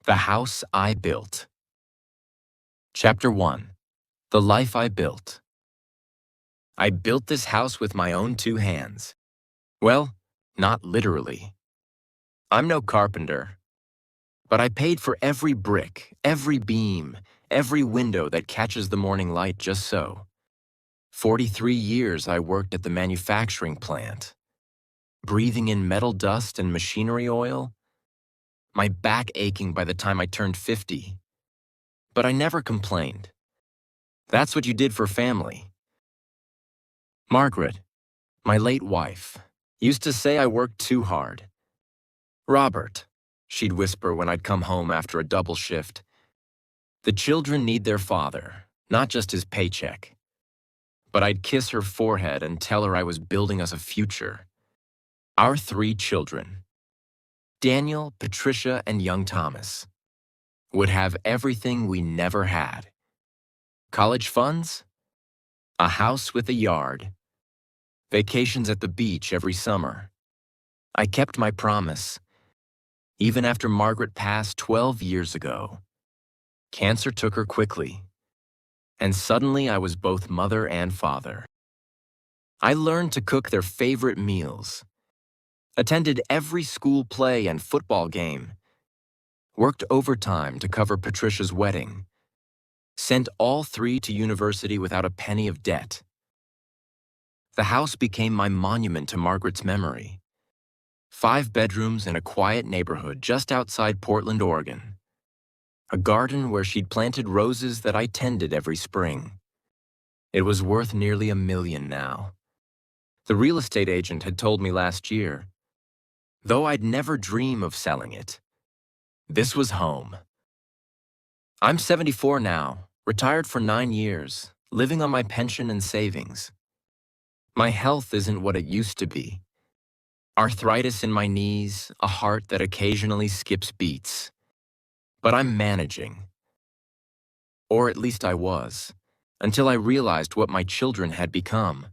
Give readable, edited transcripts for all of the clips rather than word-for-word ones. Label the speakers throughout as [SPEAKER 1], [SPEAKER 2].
[SPEAKER 1] The House I Built. Chapter 1. The Life I Built. I built this house with my own two hands. Well, not literally. I'm no carpenter. But I paid for every brick, every beam, every window that catches the morning light just so. 43 years I worked at the manufacturing plant. Breathing in metal dust and machinery oil. My back aching by the time I turned 50. But I never complained. That's what you did for family. Margaret, my late wife, used to say I worked too hard. Robert, she'd whisper when I'd come home after a double shift. The children need their father, not just his paycheck. But I'd kiss her forehead and tell her I was building us a future. Our 3 children, Daniel, Patricia, and young Thomas, would have everything we never had. College funds, a house with a yard, vacations at the beach every summer. I kept my promise, even after Margaret passed 12 years ago. Cancer took her quickly, and suddenly I was both mother and father. I learned to cook their favorite meals, attended every school play and football game, worked overtime to cover Patricia's wedding, sent all 3 to university without a penny of debt. The house became my monument to Margaret's memory. 5 bedrooms in a quiet neighborhood just outside Portland, Oregon. A garden where she'd planted roses that I tended every spring. It was worth nearly $1 million now. The real estate agent had told me last year, though I'd never dream of selling it. This was home. I'm 74 now, retired for 9 years, living on my pension and savings. My health isn't what it used to be. Arthritis in my knees, a heart that occasionally skips beats. But I'm managing. Or at least I was, until I realized what my children had become.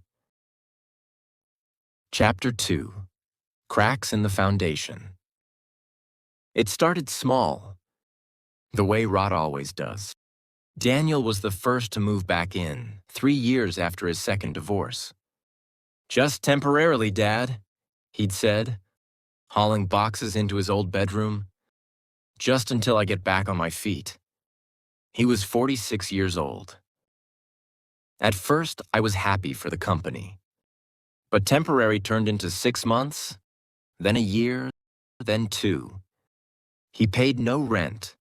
[SPEAKER 1] Chapter 2. Cracks in the Foundation. It started small, the way rot always does. Daniel was the first to move back in, 3 years after his second divorce. "Just temporarily, Dad," he'd said, hauling boxes into his old bedroom. "Just until I get back on my feet." He was 46 years old. At first, I was happy for the company. But temporary turned into 6 months, then a year, then 2. He paid no rent,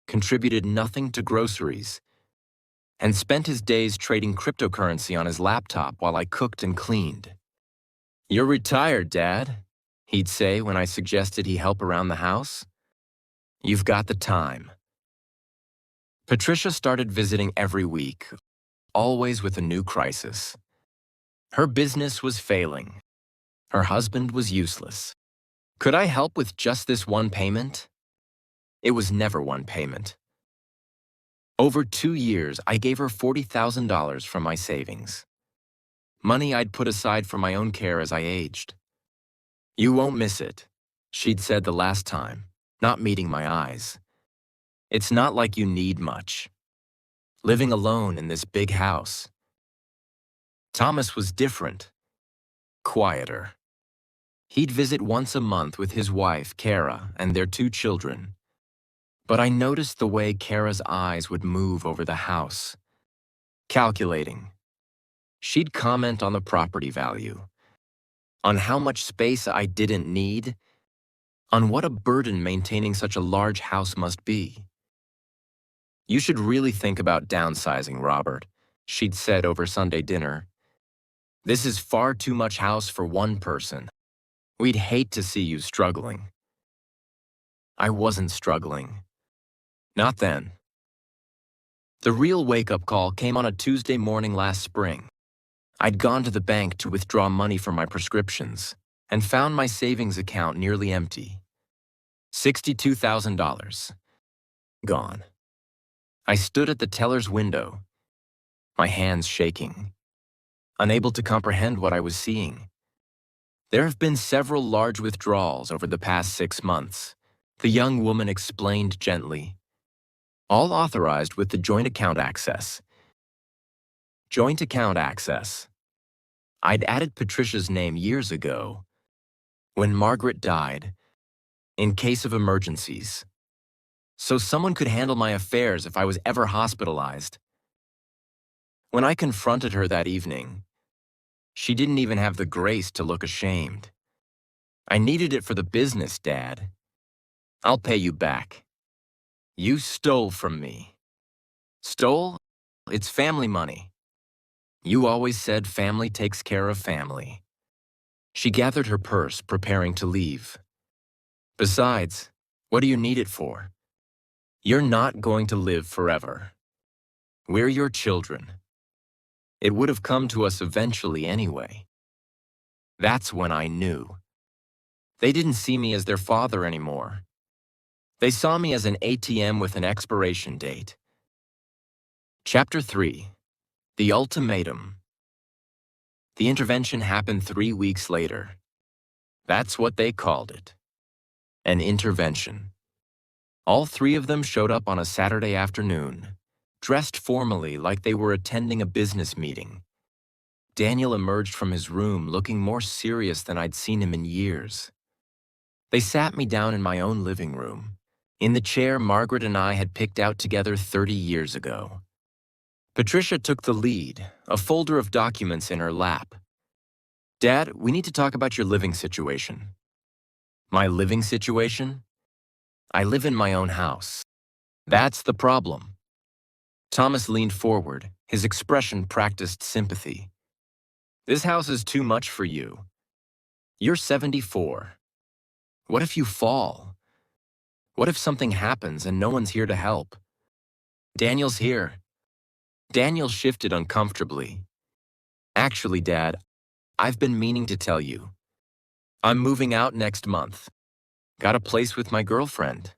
[SPEAKER 1] contributed nothing to groceries, and spent his days trading cryptocurrency on his laptop while I cooked and cleaned. "You're retired, Dad," he'd say when I suggested he help around the house. "You've got the time." Patricia started visiting every week, always with a new crisis. Her business was failing. Her husband was useless. Could I help with just this one payment? It was never one payment. Over 2 years, I gave her $40,000 from my savings. Money I'd put aside for my own care as I aged. "You won't miss it," she'd said the last time, not meeting my eyes. "It's not like you need much. Living alone in this big house." Thomas was different, quieter. He'd visit once a month with his wife, Kara, and their 2 children. But I noticed the way Kara's eyes would move over the house, calculating. She'd comment on the property value, on how much space I didn't need, on what a burden maintaining such a large house must be. "You should really think about downsizing, Robert," she'd said over Sunday dinner. "This is far too much house for one person. We'd hate to see you struggling." I wasn't struggling. Not then. The real wake-up call came on a Tuesday morning last spring. I'd gone to the bank to withdraw money from my prescriptions and found my savings account nearly empty. $62,000. Gone. I stood at the teller's window, my hands shaking, unable to comprehend what I was seeing. There have been several large withdrawals over the past 6 months, The young woman explained gently. All authorized with the joint account access. Joint account access. I'd added Patricia's name years ago, when Margaret died, in case of emergencies, so someone could handle my affairs if I was ever hospitalized. When I confronted her that evening, she didn't even have the grace to look ashamed. I needed it for the business, Dad. I'll pay you back. You stole from me. Stole? It's family money. You always said family takes care of family. She gathered her purse, preparing to leave. Besides, what do you need it for? You're not going to live forever. We're your children. It would have come to us eventually anyway. That's when I knew. They didn't see me as their father anymore. They saw me as an ATM with an expiration date. Chapter 3. The Ultimatum. The intervention happened 3 weeks later. That's what they called it. An intervention. All three of them showed up on a Saturday afternoon, dressed formally like they were attending a business meeting. Daniel emerged from his room looking more serious than I'd seen him in years. They sat me down in my own living room, in the chair Margaret and I had picked out together 30 years ago. Patricia took the lead, a folder of documents in her lap. Dad, we need to talk about your living situation. My living situation? I live in my own house. That's the problem. Thomas leaned forward, his expression practiced sympathy. This house is too much for you. You're 74. What if you fall? What if something happens and no one's here to help? Daniel's here. Daniel shifted uncomfortably. Actually, Dad, I've been meaning to tell you. I'm moving out next month. Got a place with my girlfriend.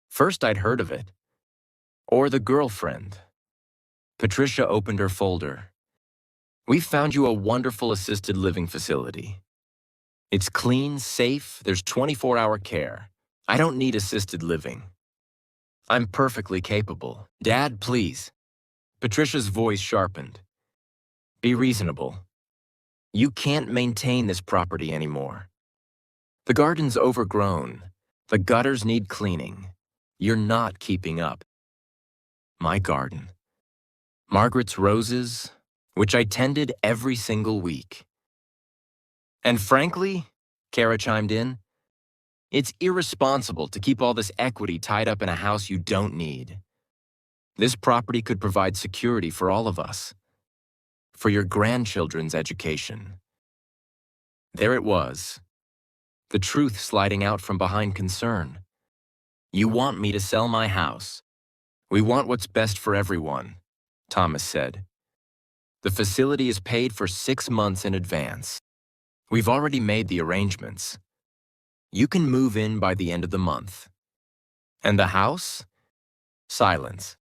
[SPEAKER 1] First I'd heard of it. Or the girlfriend. Patricia opened her folder. We've found you a wonderful assisted living facility. It's clean, safe, there's 24-hour care. I don't need assisted living. I'm perfectly capable. Dad, please. Patricia's voice sharpened. Be reasonable. You can't maintain this property anymore. The garden's overgrown. The gutters need cleaning. You're not keeping up. My garden. Margaret's roses, which I tended every single week. And frankly, Kara chimed in, it's irresponsible to keep all this equity tied up in a house you don't need. This property could provide security for all of us, for your grandchildren's education. There it was, the truth sliding out from behind concern. You want me to sell my house. We want what's best for everyone, Thomas said. The facility is paid for 6 months in advance. We've already made the arrangements. You can move in by the end of the month. And the house? Silence.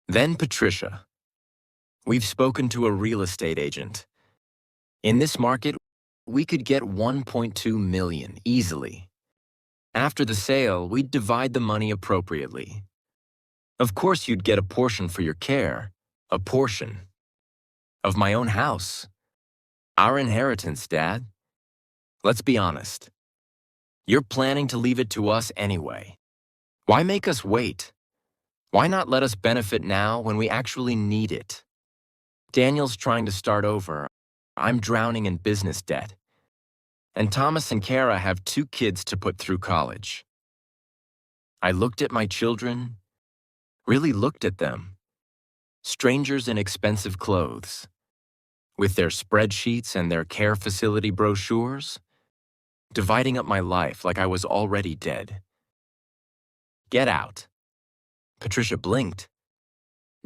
[SPEAKER 1] Then Patricia. We've spoken to a real estate agent. In this market, we could get $1.2 million easily. After the sale, we'd divide the money appropriately. Of course, you'd get a portion for your care, a portion. Of my own house. Our inheritance, Dad. Let's be honest. You're planning to leave it to us anyway. Why make us wait? Why not let us benefit now when we actually need it? Daniel's trying to start over. I'm drowning in business debt. And Thomas and Kara have 2 kids to put through college. I looked at my children, really looked at them. Strangers in expensive clothes. With their spreadsheets and their care facility brochures, dividing up my life like I was already dead. Get out. Patricia blinked.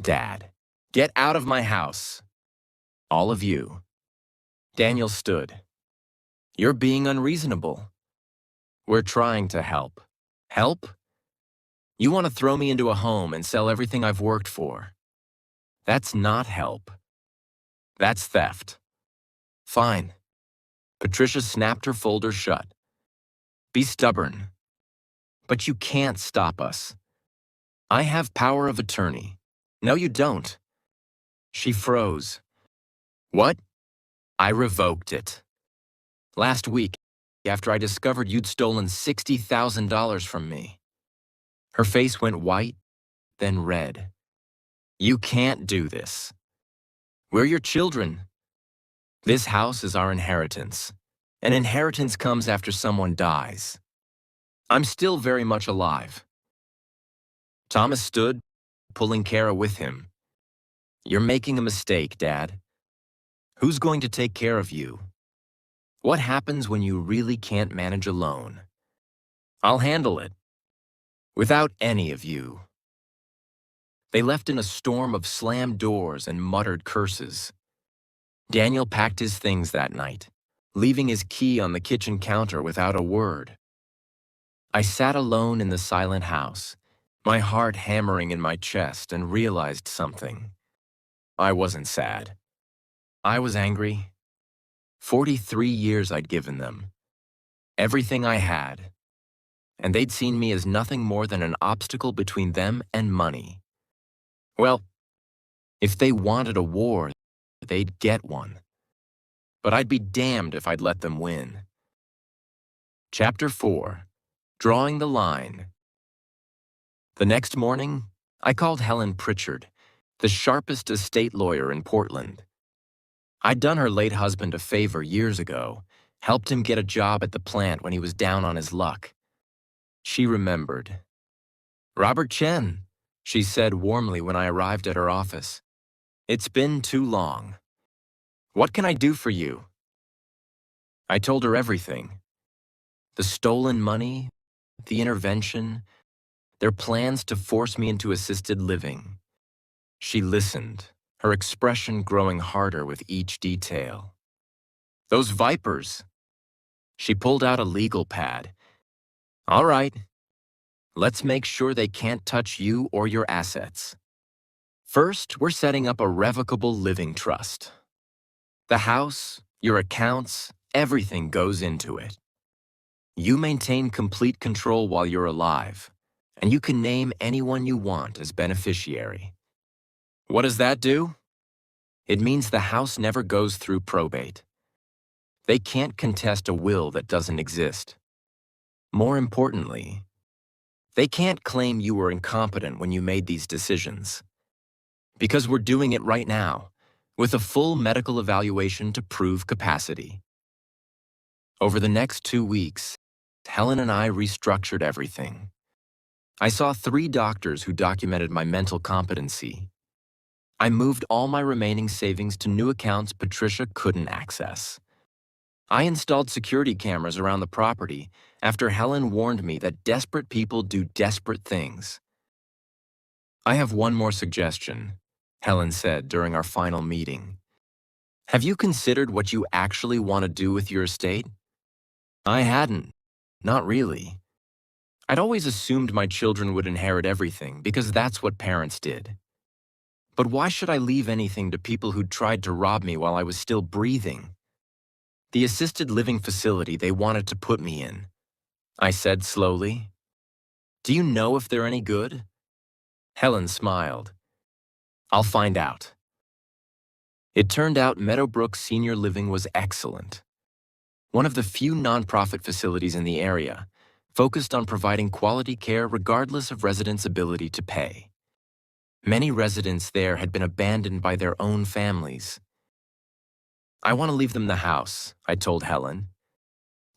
[SPEAKER 1] Dad, get out of my house. All of you. Daniel stood. You're being unreasonable. We're trying to help. Help? You want to throw me into a home and sell everything I've worked for. That's not help. That's theft. Fine. Patricia snapped her folder shut. Be stubborn. But you can't stop us. I have power of attorney. No, you don't. She froze. What? I revoked it. Last week, after I discovered you'd stolen $60,000 from me. Her face went white, then red. You can't do this. We're your children. This house is our inheritance. An inheritance comes after someone dies. I'm still very much alive. Thomas stood, pulling Kara with him. You're making a mistake, Dad. Who's going to take care of you? What happens when you really can't manage alone? I'll handle it. Without any of you. They left in a storm of slammed doors and muttered curses. Daniel packed his things that night, leaving his key on the kitchen counter without a word. I sat alone in the silent house, my heart hammering in my chest, and realized something. I wasn't sad. I was angry. 43 years I'd given them. Everything I had. And they'd seen me as nothing more than an obstacle between them and money. Well, if they wanted a war, they'd get one. But I'd be damned if I'd let them win. Chapter 4. Drawing the Line. The next morning, I called Helen Pritchard, the sharpest estate lawyer in Portland. I'd done her late husband a favor years ago, helped him get a job at the plant when he was down on his luck. She remembered. Robert Chen, she said warmly when I arrived at her office. It's been too long. What can I do for you? I told her everything. The stolen money, the intervention, their plans to force me into assisted living. She listened, her expression growing harder with each detail. Those vipers. She pulled out a legal pad. All right. Let's make sure they can't touch you or your assets. First, we're setting up a revocable living trust. The house, your accounts, everything goes into it. You maintain complete control while you're alive, and you can name anyone you want as beneficiary. What does that do? It means the house never goes through probate. They can't contest a will that doesn't exist. More importantly, they can't claim you were incompetent when you made these decisions. Because we're doing it right now, with a full medical evaluation to prove capacity. Over the next 2 weeks, Helen and I restructured everything. I saw 3 doctors who documented my mental competency. I moved all my remaining savings to new accounts Patricia couldn't access. I installed security cameras around the property after Helen warned me that desperate people do desperate things. I have one more suggestion, Helen said during our final meeting. Have you considered what you actually want to do with your estate? I hadn't. Not really. I'd always assumed my children would inherit everything because that's what parents did. But why should I leave anything to people who'd tried to rob me while I was still breathing? The assisted living facility they wanted to put me in, I said slowly. Do you know if they're any good? Helen smiled. I'll find out. It turned out Meadowbrook Senior Living was excellent. One of the few nonprofit facilities in the area, focused on providing quality care regardless of residents' ability to pay. Many residents there had been abandoned by their own families. I want to leave them the house, I told Helen.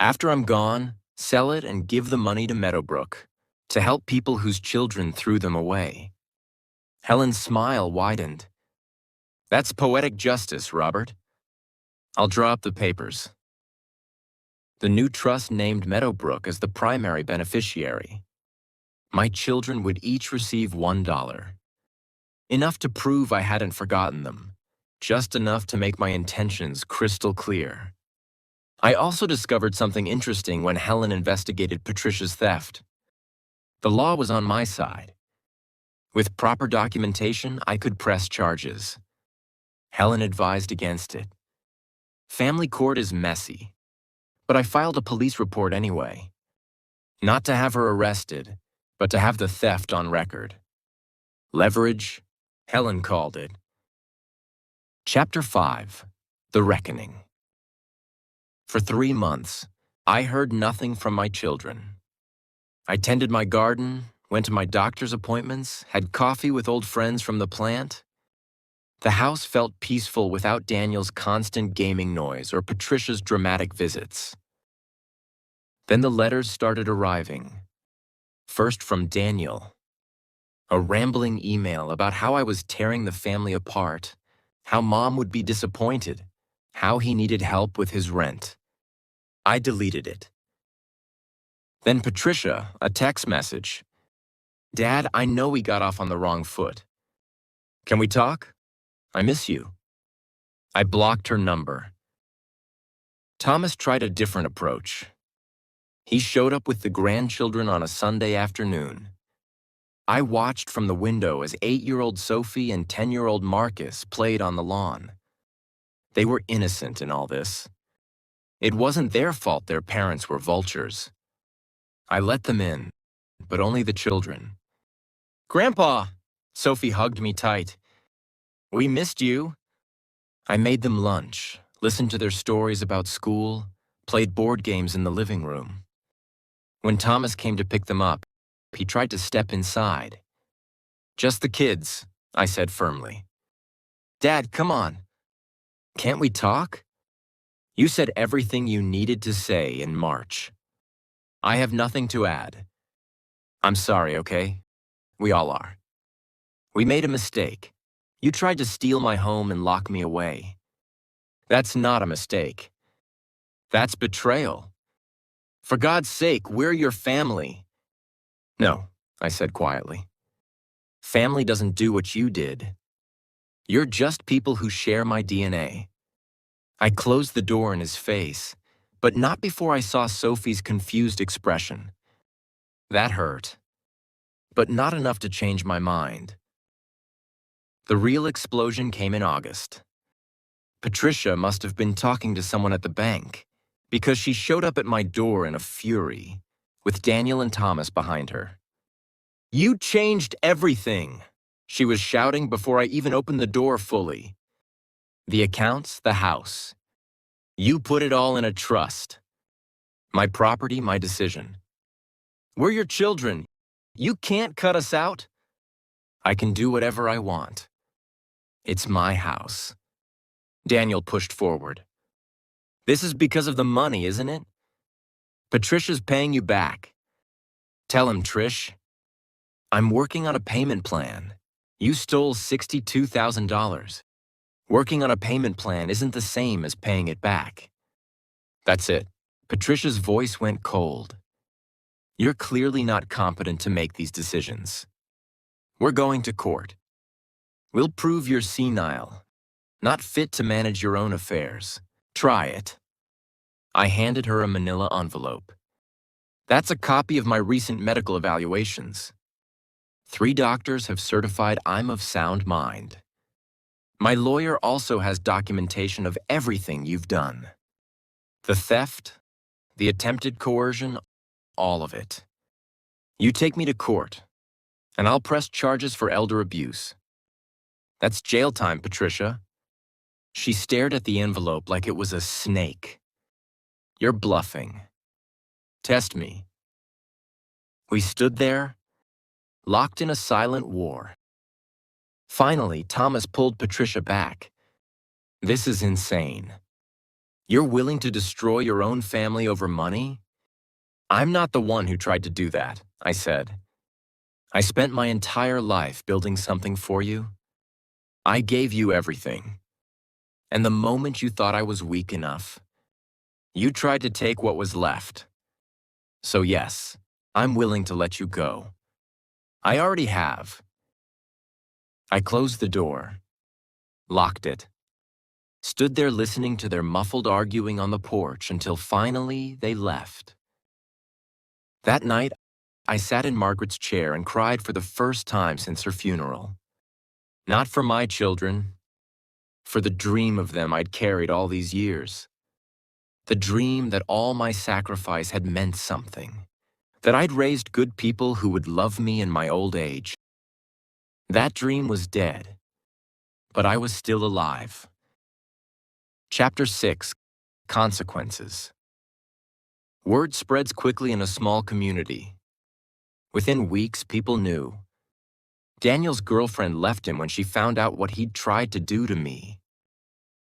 [SPEAKER 1] After I'm gone, sell it and give the money to Meadowbrook to help people whose children threw them away. Helen's smile widened. That's poetic justice, Robert. I'll draw up the papers. The new trust named Meadowbrook as the primary beneficiary. My children would each receive $1. Enough to prove I hadn't forgotten them. Just enough to make my intentions crystal clear. I also discovered something interesting when Helen investigated Patricia's theft. The law was on my side. With proper documentation, I could press charges. Helen advised against it. Family court is messy, but I filed a police report anyway. Not to have her arrested, but to have the theft on record. Leverage, Helen called it. Chapter 5. The Reckoning. For 3 months, I heard nothing from my children. I tended my garden, went to my doctor's appointments, had coffee with old friends from the plant. The house felt peaceful without Daniel's constant gaming noise or Patricia's dramatic visits. Then the letters started arriving. First from Daniel. A rambling email about how I was tearing the family apart, how Mom would be disappointed, how he needed help with his rent. I deleted it. Then Patricia, a text message. Dad, I know we got off on the wrong foot. Can we talk? I miss you. I blocked her number. Thomas tried a different approach. He showed up with the grandchildren on a Sunday afternoon. I watched from the window as 8-year-old Sophie and 10-year-old Marcus played on the lawn. They were innocent in all this. It wasn't their fault their parents were vultures. I let them in, but only the children. Grandpa! Sophie hugged me tight. We missed you. I made them lunch, listened to their stories about school, played board games in the living room. When Thomas came to pick them up, he tried to step inside. Just the kids, I said firmly. Dad, come on. Can't we talk? You said everything you needed to say in March. I have nothing to add. I'm sorry, okay? We all are. We made a mistake. You tried to steal my home and lock me away. That's not a mistake. That's betrayal. For God's sake, we're your family. No, I said quietly. Family doesn't do what you did. You're just people who share my DNA. I closed the door in his face, but not before I saw Sophie's confused expression. That hurt, but not enough to change my mind. The real explosion came in August. Patricia must have been talking to someone at the bank, because she showed up at my door in a fury, with Daniel and Thomas behind her. You changed everything, she was shouting before I even opened the door fully. The accounts, the house. You put it all in a trust. My property, my decision. We're your children. You can't cut us out. I can do whatever I want. It's my house. Daniel pushed forward. This is because of the money, isn't it? Patricia's paying you back. Tell him, Trish. I'm working on a payment plan. You stole $62,000. Working on a payment plan isn't the same as paying it back. That's it. Patricia's voice went cold. You're clearly not competent to make these decisions. We're going to court. We'll prove you're senile, not fit to manage your own affairs. Try it. I handed her a manila envelope. That's a copy of my recent medical evaluations. 3 doctors have certified I'm of sound mind. My lawyer also has documentation of everything you've done. The theft, the attempted coercion, all of it. You take me to court, and I'll press charges for elder abuse. That's jail time, Patricia. She stared at the envelope like it was a snake. You're bluffing. Test me. We stood there, locked in a silent war. Finally, Thomas pulled Patricia back. This is insane. You're willing to destroy your own family over money? I'm not the one who tried to do that, I said. I spent my entire life building something for you. I gave you everything. And the moment you thought I was weak enough, you tried to take what was left. So yes, I'm willing to let you go. I already have. I closed the door, locked it, stood there listening to their muffled arguing on the porch until finally they left. That night, I sat in Margaret's chair and cried for the first time since her funeral. Not for my children, for the dream of them I'd carried all these years. The dream that all my sacrifice had meant something, that I'd raised good people who would love me in my old age. That dream was dead, but I was still alive. Chapter 6: Consequences. Word spreads quickly in a small community. Within weeks, people knew. Daniel's girlfriend left him when she found out what he'd tried to do to me.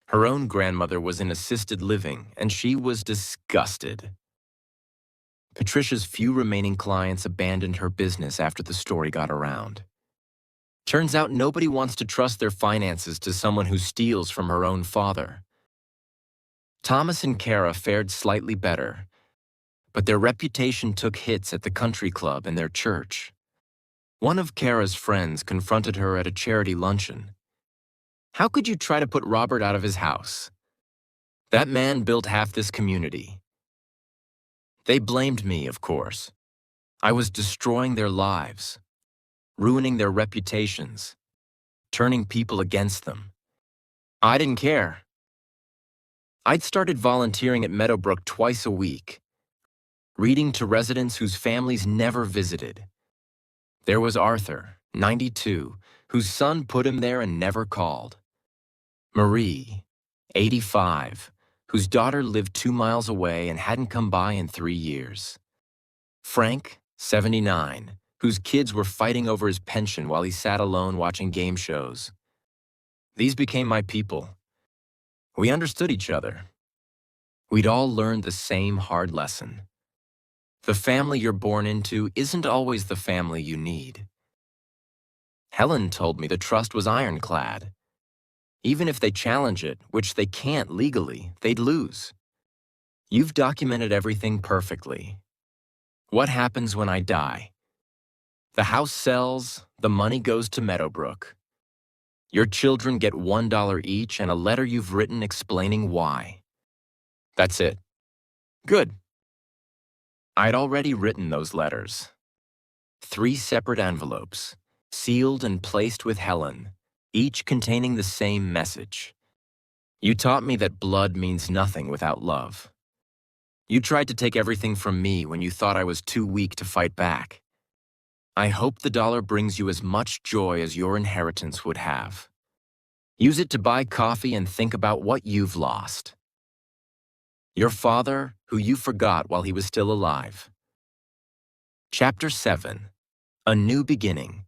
[SPEAKER 1] Her own grandmother was in assisted living, and she was disgusted. Patricia's few remaining clients abandoned her business after the story got around. Turns out nobody wants to trust their finances to someone who steals from her own father. Thomas and Kara fared slightly better, but their reputation took hits at the country club and their church. One of Kara's friends confronted her at a charity luncheon. "How could you try to put Robert out of his house? That man built half this community." They blamed me, of course. I was destroying their lives, ruining their reputations, turning people against them. I didn't care. I'd started volunteering at Meadowbrook twice a week, reading to residents whose families never visited. There was Arthur, 92, whose son put him there and never called. Marie, 85, whose daughter lived 2 miles away and hadn't come by in 3 years. Frank, 79, whose kids were fighting over his pension while he sat alone watching game shows. These became my people. We understood each other. We'd all learned the same hard lesson. The family you're born into isn't always the family you need. Helen told me the trust was ironclad. Even if they challenge it, which they can't legally, they'd lose. You've documented everything perfectly. What happens when I die? The house sells, the money goes to Meadowbrook. Your children get $1 each and a letter you've written explaining why. That's it. Good. I'd already written those letters. 3 separate envelopes, sealed and placed with Helen, each containing the same message. You taught me that blood means nothing without love. You tried to take everything from me when you thought I was too weak to fight back. I hope the dollar brings you as much joy as your inheritance would have. Use it to buy coffee and think about what you've lost. Your father, who you forgot while he was still alive. Chapter 7: A New Beginning.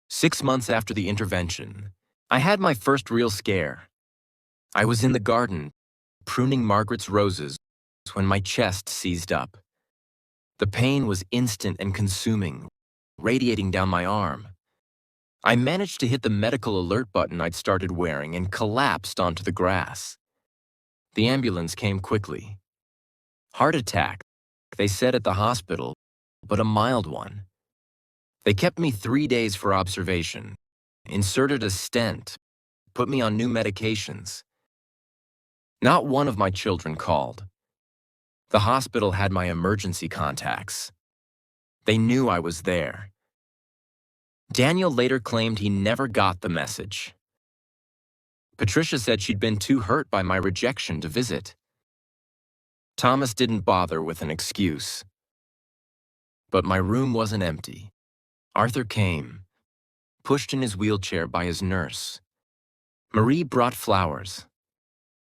[SPEAKER 1] 6 months after the intervention, I had my first real scare. I was in the garden, pruning Margaret's roses, when my chest seized up. The pain was instant and consuming, radiating down my arm. I managed to hit the medical alert button I'd started wearing and collapsed onto the grass. The ambulance came quickly. Heart attack, they said at the hospital, but a mild one. They kept me 3 days for observation, inserted a stent, put me on new medications. Not one of my children called. The hospital had my emergency contacts. They knew I was there. Daniel later claimed he never got the message. Patricia said she'd been too hurt by my rejection to visit. Thomas didn't bother with an excuse. But my room wasn't empty. Arthur came, pushed in his wheelchair by his nurse. Marie brought flowers.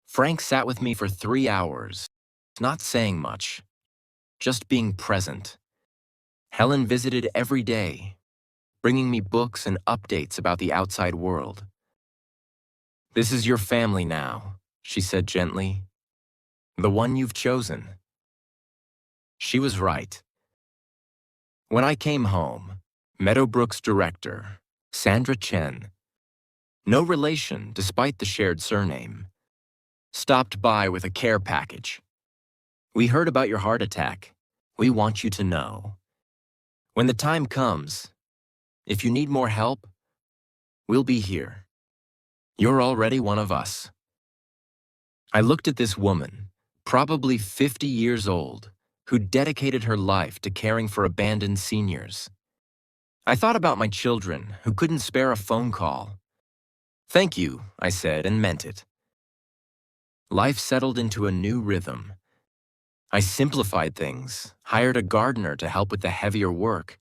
[SPEAKER 1] Frank sat with me for 3 hours, not saying much, just being present. Helen visited every day, bringing me books and updates about the outside world. "This is your family now," she said gently. "The one you've chosen." She was right. When I came home, Meadowbrook's director, Sandra Chen, no relation despite the shared surname, stopped by with a care package. "We heard about your heart attack. We want you to know. When the time comes, if you need more help, we'll be here. You're already one of us." I looked at this woman, probably 50 years old, who dedicated her life to caring for abandoned seniors. I thought about my children who couldn't spare a phone call. "Thank you," I said, and meant it. Life settled into a new rhythm. I simplified things, hired a gardener to help with the heavier work,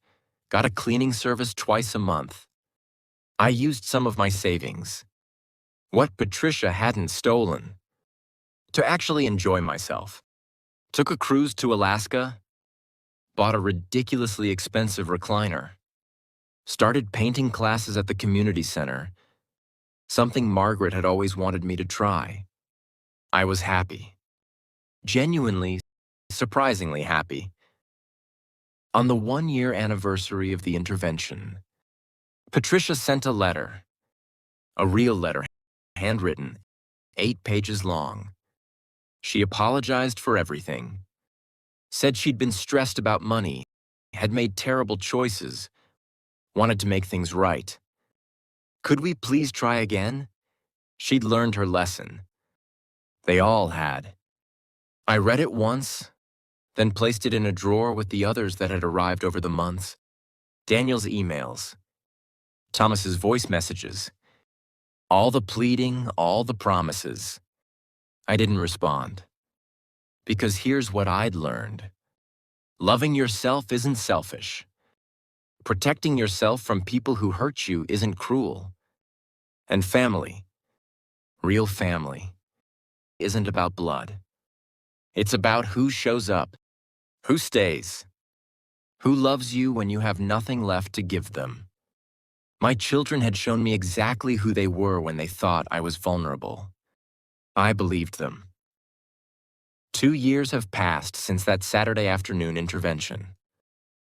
[SPEAKER 1] got a cleaning service twice a month. I used some of my savings, what Patricia hadn't stolen, to actually enjoy myself. Took a cruise to Alaska, bought a ridiculously expensive recliner, started painting classes at the community center, something Margaret had always wanted me to try. I was happy. Genuinely, surprisingly happy. On the 1-year anniversary of the intervention, Patricia sent a letter, a real letter, handwritten, 8 pages long. She apologized for everything, said she'd been stressed about money, had made terrible choices, wanted to make things right. Could we please try again? She'd learned her lesson. They all had. I read it once, then placed it in a drawer with the others that had arrived over the months. Daniel's emails, Thomas's voice messages, all the pleading, all the promises. I didn't respond. Because here's what I'd learned. Loving yourself isn't selfish. Protecting yourself from people who hurt you isn't cruel. And family, real family, isn't about blood. It's about who shows up, who stays, who loves you when you have nothing left to give them. My children had shown me exactly who they were when they thought I was vulnerable. I believed them. 2 years have passed since that Saturday afternoon intervention.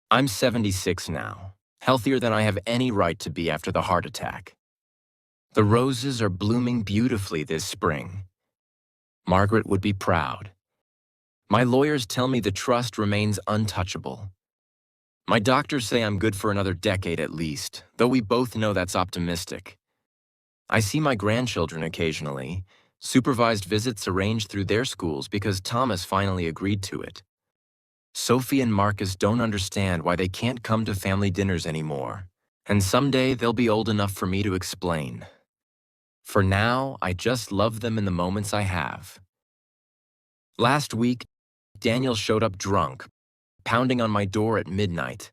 [SPEAKER 1] I'm 76 now, healthier than I have any right to be after the heart attack. The roses are blooming beautifully this spring. Margaret would be proud. My lawyers tell me the trust remains untouchable. My doctors say I'm good for another decade at least, though we both know that's optimistic. I see my grandchildren occasionally, supervised visits arranged through their schools because Thomas finally agreed to it. Sophie and Marcus don't understand why they can't come to family dinners anymore, and someday they'll be old enough for me to explain. For now, I just love them in the moments I have. Last week, Daniel showed up drunk, pounding on my door at midnight,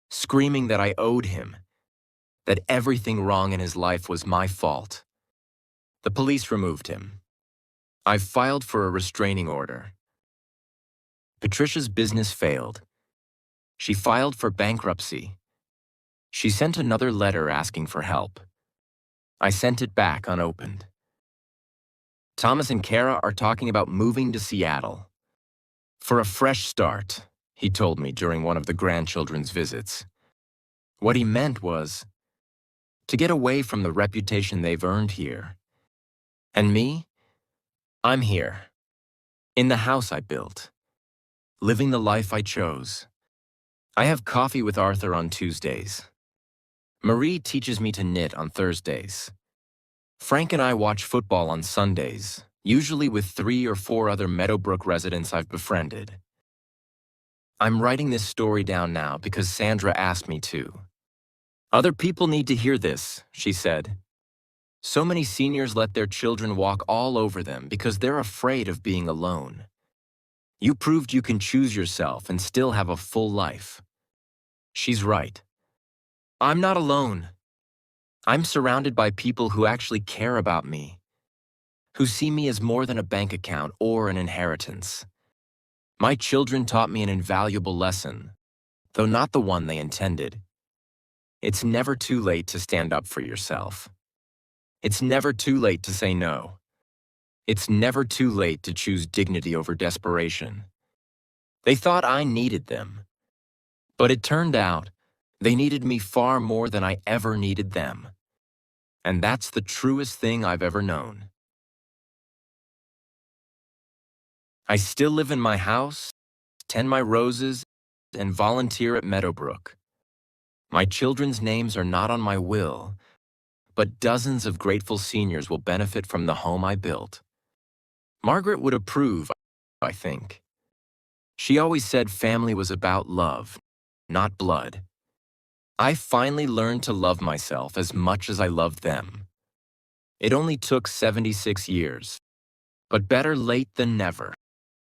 [SPEAKER 1] screaming that I owed him, that everything wrong in his life was my fault. The police removed him. I've filed for a restraining order. Patricia's business failed. She filed for bankruptcy. She sent another letter asking for help. I sent it back unopened. Thomas and Kara are talking about moving to Seattle. For a fresh start, he told me during one of the grandchildren's visits. What he meant was to get away from the reputation they've earned here. And me? I'm here, in the house I built, living the life I chose. I have coffee with Arthur on Tuesdays. Marie teaches me to knit on Thursdays. Frank and I watch football on Sundays, usually with 3 or 4 other Meadowbrook residents I've befriended. I'm writing this story down now because Sandra asked me to. Other people need to hear this, she said. So many seniors let their children walk all over them because they're afraid of being alone. You proved you can choose yourself and still have a full life. She's right. I'm not alone. I'm surrounded by people who actually care about me, who see me as more than a bank account or an inheritance. My children taught me an invaluable lesson, though not the one they intended. It's never too late to stand up for yourself. It's never too late to say no. It's never too late to choose dignity over desperation. They thought I needed them, but it turned out they needed me far more than I ever needed them. And that's the truest thing I've ever known. I still live in my house, tend my roses, and volunteer at Meadowbrook. My children's names are not on my will, but dozens of grateful seniors will benefit from the home I built. Margaret would approve, I think. She always said family was about love, not blood. I finally learned to love myself as much as I loved them. It only took 76 years, but better late than never.